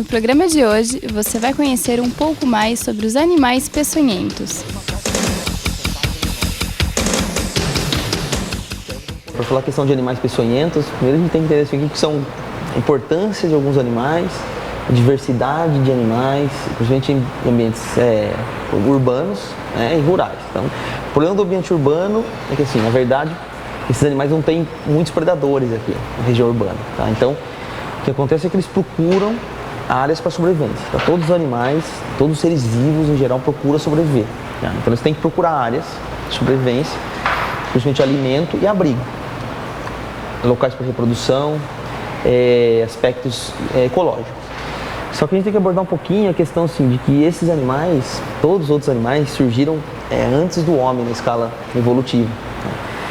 No programa de hoje, você vai conhecer um pouco mais sobre os animais peçonhentos. Para falar a questão de animais peçonhentos, primeiro a gente tem que entender assim, o que são a importância de alguns animais, a diversidade de animais, principalmente em ambientes urbanos, e rurais. Então, o problema do ambiente urbano é que, assim, na verdade, esses animais não têm muitos predadores aqui na região urbana. Tá? Então, o que acontece é que eles procuram áreas para sobrevivência. Tá? Todos os animais, todos os seres vivos em geral procuram sobreviver. Tá? Então, eles têm que procurar áreas de sobrevivência, principalmente alimento e abrigo. Locais para reprodução, aspectos ecológicos. Só que a gente tem que abordar um pouquinho a questão assim, de que esses animais, todos os outros animais, surgiram antes do homem na escala evolutiva.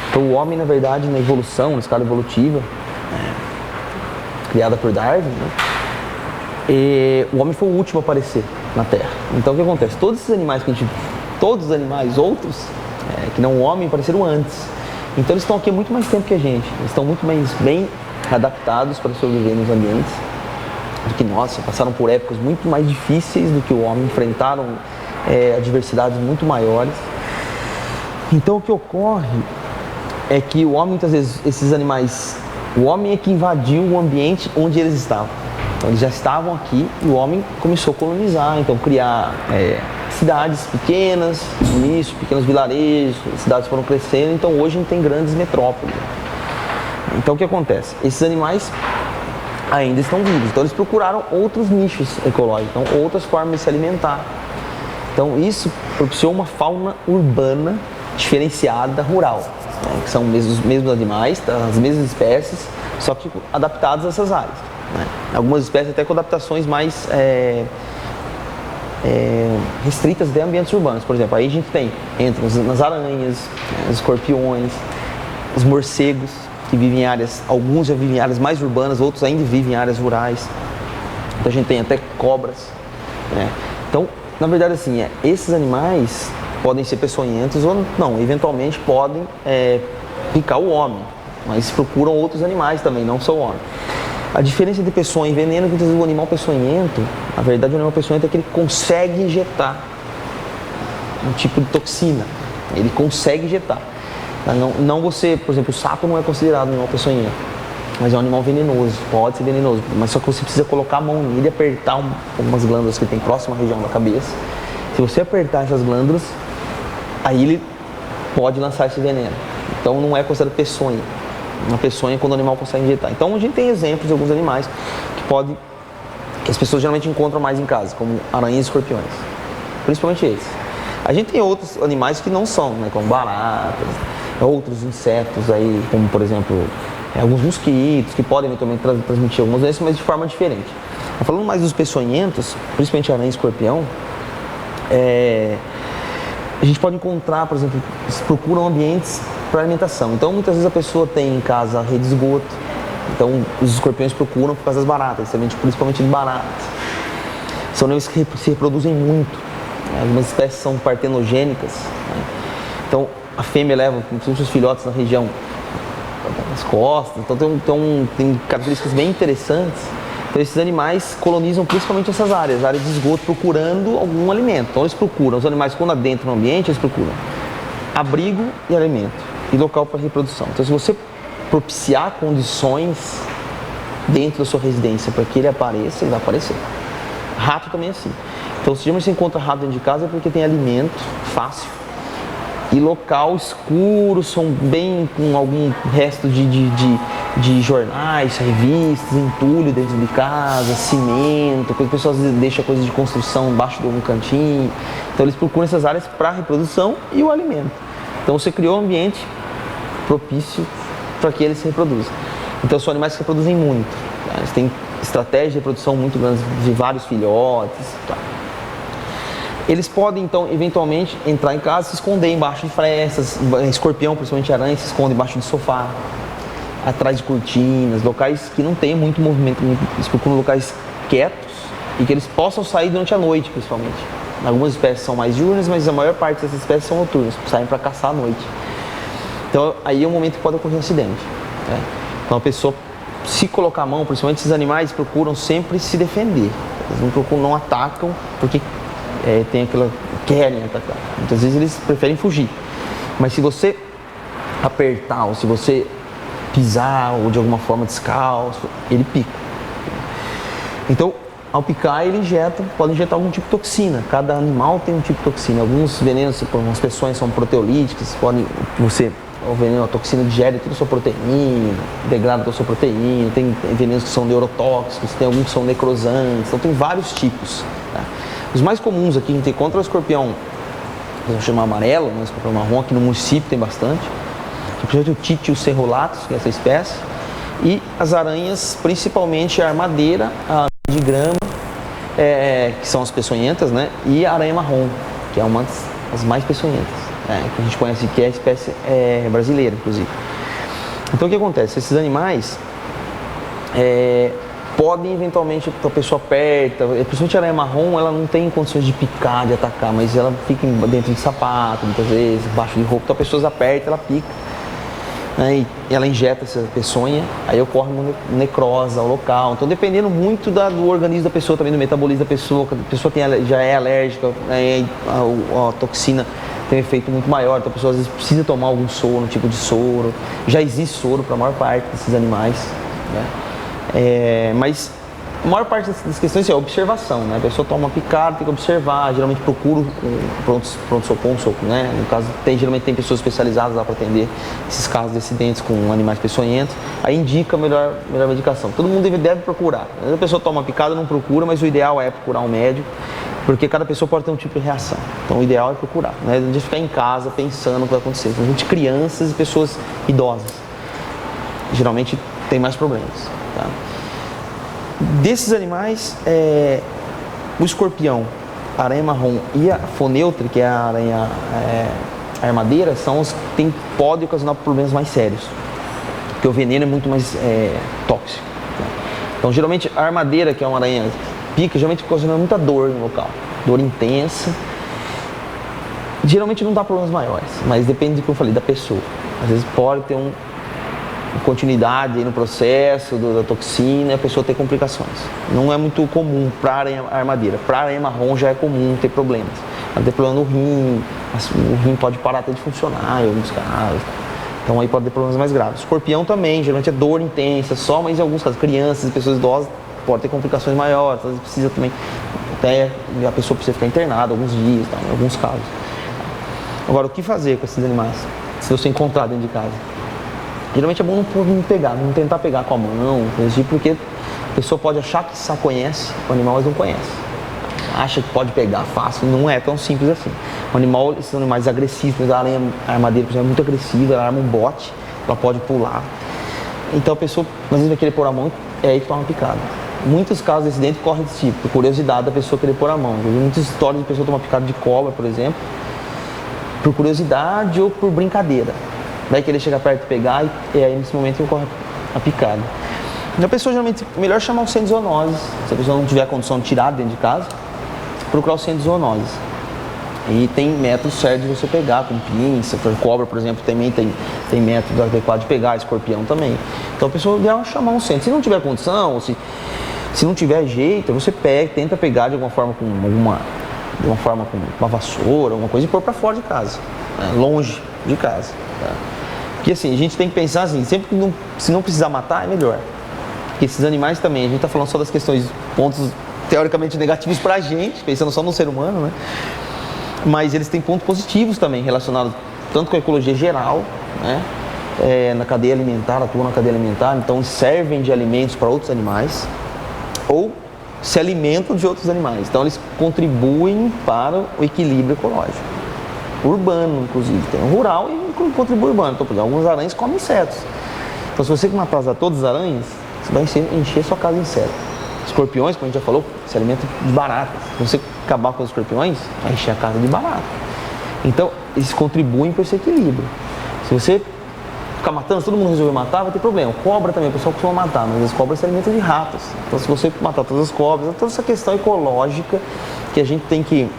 Então o homem, na verdade, na evolução, na escala evolutiva, criada por Darwin, o homem foi o último a aparecer na Terra. Então o que acontece? Todos esses animais todos os animais outros, que não o homem, apareceram antes. Então eles estão aqui há muito mais tempo que a gente. Eles estão muito mais bem adaptados para sobreviver nos ambientes do que nós. Passaram por épocas muito mais difíceis do que o homem, enfrentaram adversidades muito maiores. Então o que ocorre é que o homem, muitas vezes, esses animais, o homem é que invadiu o ambiente onde eles estavam. Então eles já estavam aqui e o homem começou a colonizar, então criar cidades pequenas, isso, pequenos vilarejos, cidades foram crescendo, então hoje a gente tem grandes metrópoles. Então o que acontece? Esses animais ainda estão vivos, então eles procuraram outros nichos ecológicos, então outras formas de se alimentar. Então isso propiciou uma fauna urbana diferenciada, rural, que são os mesmos animais, as mesmas espécies, só que adaptadas a essas áreas. Algumas espécies até com adaptações mais restritas de ambientes urbanos. Por exemplo, aí a gente entra nas aranhas, os escorpiões, os morcegos, que vivem em áreas, alguns já vivem em áreas mais urbanas, outros ainda vivem em áreas rurais. Então a gente tem até cobras. Então, na verdade, assim, esses animais podem ser peçonhentos ou não, eventualmente podem picar o homem, mas procuram outros animais também, não só o homem. A diferença de peçonha e veneno é que o animal peçonhento, na verdade o animal peçonhento é que ele consegue injetar um tipo de toxina, ele consegue injetar. Não você, por exemplo, o sapo não é considerado um animal peçonhento, mas é um animal venenoso, pode ser venenoso, mas só que você precisa colocar a mão nele e apertar algumas glândulas que tem próxima à região da cabeça. Se você apertar essas glândulas, aí ele pode lançar esse veneno. Então não é considerado peçonha. Uma peçonha quando o animal consegue injetar. Então a gente tem exemplos de alguns animais que as pessoas geralmente encontram mais em casa, como aranhas e escorpiões. Principalmente esses. A gente tem outros animais que não são, como baratas, outros insetos aí, como por exemplo, alguns mosquitos que podem eventualmente transmitir algumas doenças, mas de forma diferente. Falando mais dos peçonhentos, principalmente aranha e escorpião, a gente pode encontrar, por exemplo, eles procuram ambientes para alimentação. Então, muitas vezes a pessoa tem em casa rede de esgoto. Então, os escorpiões procuram por causa das baratas, principalmente de baratas. São animais que se reproduzem muito. Algumas espécies são partenogênicas. Então, a fêmea leva principalmente os filhotes na região das costas. Então, tem características bem interessantes. Então, esses animais colonizam principalmente essas áreas de esgoto, procurando algum alimento. Então, eles procuram, os animais quando adentram no ambiente, eles procuram abrigo e alimento, e local para reprodução. Então, se você propiciar condições dentro da sua residência para que ele apareça, ele vai aparecer. Rato também é assim. Então, se você encontra rato dentro de casa é porque tem alimento fácil e local escuro, são bem com algum resto de jornais, revistas, entulho dentro de casa, cimento, as pessoas deixam coisas de construção embaixo de algum cantinho. Então eles procuram essas áreas para a reprodução e o alimento. Então você criou um ambiente propício para que eles se reproduzam. Então são animais que reproduzem muito. Tá? Eles têm estratégias de reprodução muito grandes, de vários filhotes. Tá? Eles podem, então, eventualmente, entrar em casa e se esconder embaixo de frestas. Escorpião, principalmente aranha, se esconde embaixo de sofá, atrás de cortinas, locais que não tem muito movimento. Eles procuram locais quietos e que eles possam sair durante a noite, principalmente. Algumas espécies são mais diurnas, mas a maior parte dessas espécies são noturnas, saem para caçar à noite. Então, aí é um momento que pode ocorrer um acidente. Então, a pessoa, se colocar a mão, principalmente esses animais, procuram sempre se defender. Eles não procuram, não atacam porque tem aquela querem atacar. Muitas vezes eles preferem fugir. Mas se você apertar ou se você pisar ou de alguma forma descalço, ele pica. Então, ao picar, ele pode injetar algum tipo de toxina. Cada animal tem um tipo de toxina. Alguns venenos, algumas peções são proteolíticas, o veneno, a toxina digere toda a sua proteína, degrada toda a sua proteína. Tem venenos que são neurotóxicos, tem alguns que são necrosantes, então tem vários tipos. Tá? Os mais comuns aqui, a gente encontra o escorpião, vamos chamar amarelo, o escorpião marrom, aqui no município tem bastante. Principalmente o Titius cerulatus, que é essa espécie, e as aranhas, principalmente a armadeira, a de grama, que são as peçonhentas, né? E a aranha marrom, que é uma das mais peçonhentas, que a gente conhece, que é a espécie brasileira, inclusive. Então o que acontece? Esses animais podem eventualmente, a pessoa aperta, principalmente a aranha marrom, ela não tem condições de picar, de atacar, mas ela fica dentro de sapato, muitas vezes, embaixo de roupa, então a pessoa aperta, ela pica. E ela injeta essa peçonha, aí ocorre uma necrose ao local. Então, dependendo muito do organismo da pessoa, também do metabolismo da pessoa, a pessoa já é alérgica, a toxina tem um efeito muito maior, então a pessoa às vezes precisa tomar algum soro, um tipo de soro. Já existe soro para a maior parte desses animais, né? Mas a maior parte das questões é a observação, né? A pessoa toma uma picada, tem que observar, geralmente procura pronto-socorro, né? No caso, geralmente tem pessoas especializadas lá para atender esses casos de acidentes com animais peçonhentos, aí indica a melhor medicação. Todo mundo deve procurar. Às vezes a pessoa toma uma picada, não procura, mas o ideal é procurar um médico, porque cada pessoa pode ter um tipo de reação. Então o ideal é procurar, né? Não de ficar em casa pensando o que vai acontecer. Principalmente crianças e pessoas idosas, geralmente tem mais problemas, tá? Desses animais, o escorpião, a aranha marrom e a foneutre, que é a aranha armadeira, são os que podem ocasionar problemas mais sérios, porque o veneno é muito mais tóxico. Né? Então, geralmente, a armadeira, que é uma aranha pica, geralmente ocasiona muita dor no local, dor intensa. Geralmente não dá problemas maiores, mas depende do que eu falei, da pessoa. Às vezes pode ter uma continuidade aí no processo da toxina e a pessoa ter complicações. Não é muito comum para a aranha armadeira. Para a aranha marrom já é comum ter problemas. Ela ter problema no rim, o rim pode parar até de funcionar em alguns casos. Então aí pode ter problemas mais graves. Escorpião também, geralmente é dor intensa só, mas em alguns casos, crianças e pessoas idosas podem ter complicações maiores. Às vezes precisa também, até a pessoa precisa ficar internada alguns dias, tá, em alguns casos. Agora, o que fazer com esses animais, se você encontrar dentro de casa? Geralmente é bom não pegar, não tentar pegar com a mão, porque a pessoa pode achar que só conhece o animal, mas não conhece. Acha que pode pegar fácil, não é tão simples assim. O animal, esses animais agressivos, a aranha armadeira, por exemplo, é muito agressiva, ela arma um bote, ela pode pular. Então a pessoa, às vezes, vai querer pôr a mão, é aí que toma uma picada. Muitos casos de acidente correm desse tipo, por curiosidade da pessoa querer pôr a mão. Eu vi muitas histórias de pessoa tomar picada de cobra, por exemplo, por curiosidade ou por brincadeira. Daí que ele chega perto de pegar e aí nesse momento ocorre a picada. Então a pessoa geralmente, melhor chamar o centro de zoonoses. Se a pessoa não tiver a condição de tirar dentro de casa, procurar o centro de zoonoses. E tem métodos certos de você pegar, com pinça, cobra, por exemplo, também tem método adequado de pegar, escorpião também. Então a pessoa deve chamar um centro. Se não tiver condição, ou se não tiver jeito, você tenta pegar de alguma forma com uma vassoura, alguma coisa e pôr para fora de casa, né? Longe de casa. Tá? Porque assim, a gente tem que pensar assim, sempre que se não precisar matar, é melhor. Porque esses animais também, a gente está falando só das questões, pontos teoricamente negativos para a gente, pensando só no ser humano, né? Mas eles têm pontos positivos também, relacionados tanto com a ecologia geral, né? Na cadeia alimentar, atuam na cadeia alimentar, então servem de alimentos para outros animais, ou se alimentam de outros animais. Então eles contribuem para o equilíbrio ecológico. Urbano, inclusive. Tem o rural e contribui urbano. Então, por exemplo, alguns aranhas comem insetos. Então, se você matar todas as aranhas, você vai encher sua casa de insetos. Escorpiões, como a gente já falou, se alimentam de baratas. Se você acabar com os escorpiões, vai encher a casa de barata. Então, eles contribuem para esse equilíbrio. Se você ficar matando, se todo mundo resolver matar, vai ter problema. Cobra também, o pessoal costuma matar, mas as cobras se alimentam de ratos. Então, se você matar todas as cobras, toda essa questão ecológica que a gente tem que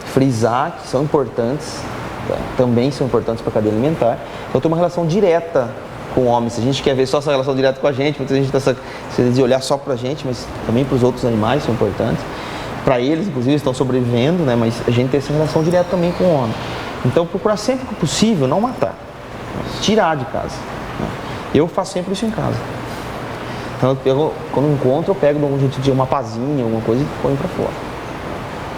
frisar, que são importantes, tá? Também são importantes para a cadeia alimentar. Então tem uma relação direta com homens. Se a gente quer ver só essa relação direta com a gente, muita gente tem essa de olhar só pra gente, mas também para os outros animais são importantes. Para eles, inclusive, estão sobrevivendo, né? Mas a gente tem essa relação direta também com o homem. Então, procurar sempre que possível não matar, tirar de casa. Né? Eu faço sempre isso em casa. Então, quando encontro, eu pego de um jeito de uma pazinha, alguma coisa e ponho para fora.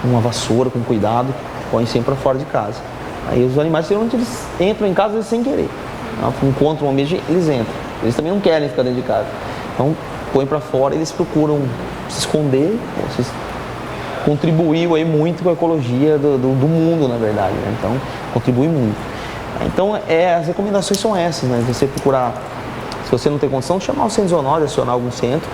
Uma vassoura com cuidado, põe sempre para fora de casa. Aí os animais, geralmente, eles entram em casa eles sem querer. Encontram um ambiente, eles entram. Eles também não querem ficar dentro de casa. Então, põe para fora e eles procuram se esconder, contribuiu aí muito com a ecologia do mundo, na verdade, né? Então, contribui muito. Então, as recomendações são essas, né? Você procurar, se você não tem condição, chamar o centro zoonose, acionar algum centro,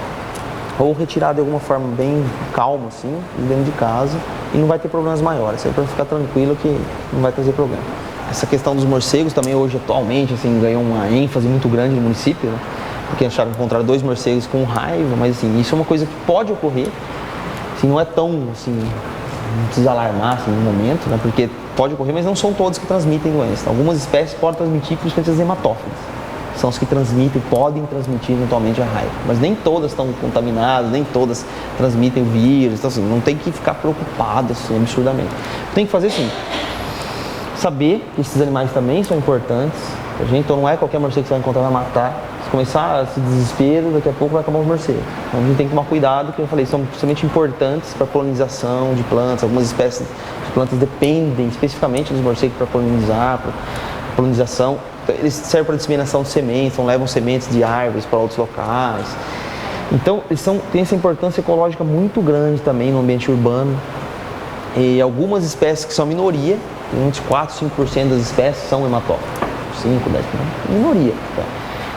ou retirar de alguma forma bem calma, assim, dentro de casa, e não vai ter problemas maiores. Aí para ficar tranquilo que não vai trazer problema. Essa questão dos morcegos também hoje, atualmente, assim, ganhou uma ênfase muito grande no município, né? Porque acharam que encontraram 2 morcegos com raiva, mas assim, isso é uma coisa que pode ocorrer. Assim, não é tão, assim, não precisa alarmar assim, no momento, né? Porque pode ocorrer, mas não são todos que transmitem doença. Algumas espécies podem transmitir, principalmente as hematófilas. São as que transmitem, podem transmitir eventualmente a raiva. Mas nem todas estão contaminadas, nem todas transmitem o vírus. Então, assim, não tem que ficar preocupado assim, absurdamente. Tem que fazer, assim, saber que esses animais também são importantes. A gente, então não é qualquer morcego que você vai encontrar vai matar. Se começar esse desespero, daqui a pouco vai acabar os morcegos. Então a gente tem que tomar cuidado, que eu falei, são extremamente importantes para a polinização de plantas. Algumas espécies de plantas dependem especificamente dos morcegos para polinizar, para polinização. Eles servem para disseminação de sementes, então levam sementes de árvores para outros locais. Então eles têm essa importância ecológica muito grande também no ambiente urbano. E algumas espécies que são minoria, uns 4, 5% das espécies são hematófilas. 5, 10%, minoria. Tá?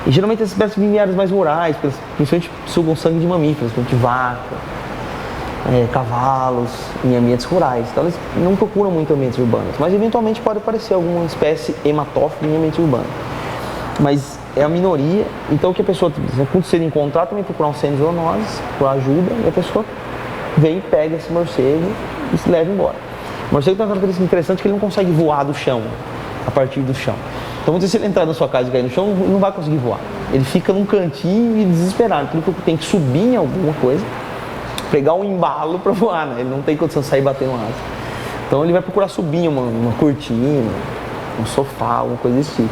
E geralmente essas espécies vivem em áreas mais rurais, principalmente sugam sangue de mamíferos, como de vaca, cavalos, em ambientes rurais. Então eles não procuram muito ambientes urbanos, mas eventualmente pode aparecer alguma espécie hematófila em ambiente urbano. Mas é a minoria, então o que a pessoa, quando se ele encontrar, também procurar um centro de zoonose, procurar ajuda, e a pessoa vem, pega esse morcego e se leva embora. O morcego tem uma característica interessante que ele não consegue voar do chão, a partir do chão. Então, se ele entrar na sua casa e cair no chão, ele não vai conseguir voar. Ele fica num cantinho e desesperado. Então, ele tem que subir em alguma coisa, pegar um embalo para voar, né? Ele não tem condição de sair batendo asa. Então, ele vai procurar subir uma cortina, um sofá, alguma coisa desse tipo.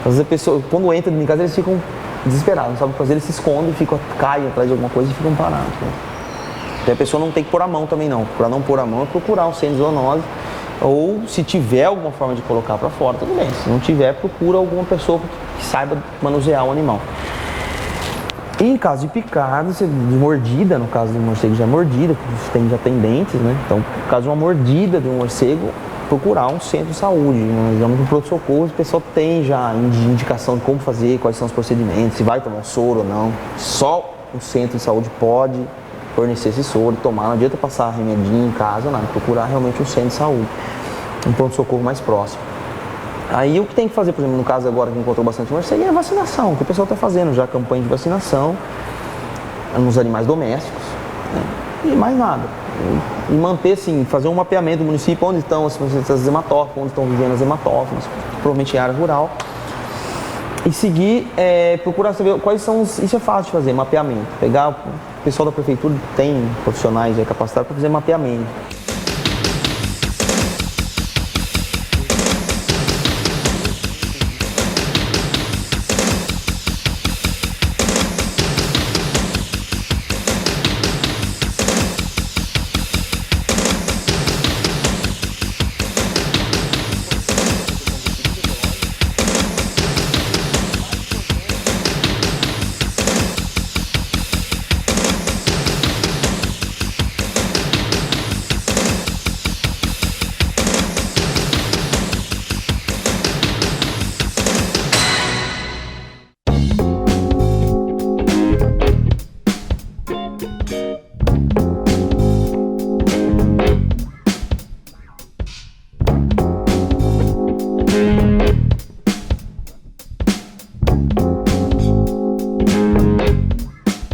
Às vezes, a pessoa, quando entra em casa, eles ficam desesperados, não sabem o que fazer, eles se escondem, caem atrás de alguma coisa e ficam parados. Né? Então, a pessoa não tem que pôr a mão também, não. Para não pôr a mão, é procurar um centro de zoonose. Ou se tiver alguma forma de colocar para fora, tudo bem. Se não tiver, procura alguma pessoa que saiba manusear o animal. E em caso de picada, de mordida, no caso do morcego já é mordida, já tem dentes, né? Então, no caso de uma mordida de um morcego, procurar um centro de saúde. Nós vamos no pronto-socorro, o pessoal tem já indicação de como fazer, quais são os procedimentos, se vai tomar um soro ou não. Só um centro de saúde pode fornecer esse soro, tomar, não adianta passar remedinho em casa, nada, procurar realmente um centro de saúde, um pronto-socorro mais próximo. Aí o que tem que fazer, por exemplo, no caso agora que encontrou bastante morcego, é a vacinação, que o pessoal está fazendo já campanha de vacinação nos animais domésticos, né? E mais nada. E manter, assim, fazer um mapeamento do município, onde estão as hematófilas, onde estão vivendo as hematófilas, provavelmente em área rural. E seguir, procurar saber quais são isso é fácil de fazer, mapeamento. Pegar, o pessoal da prefeitura tem profissionais capacitados para fazer mapeamento.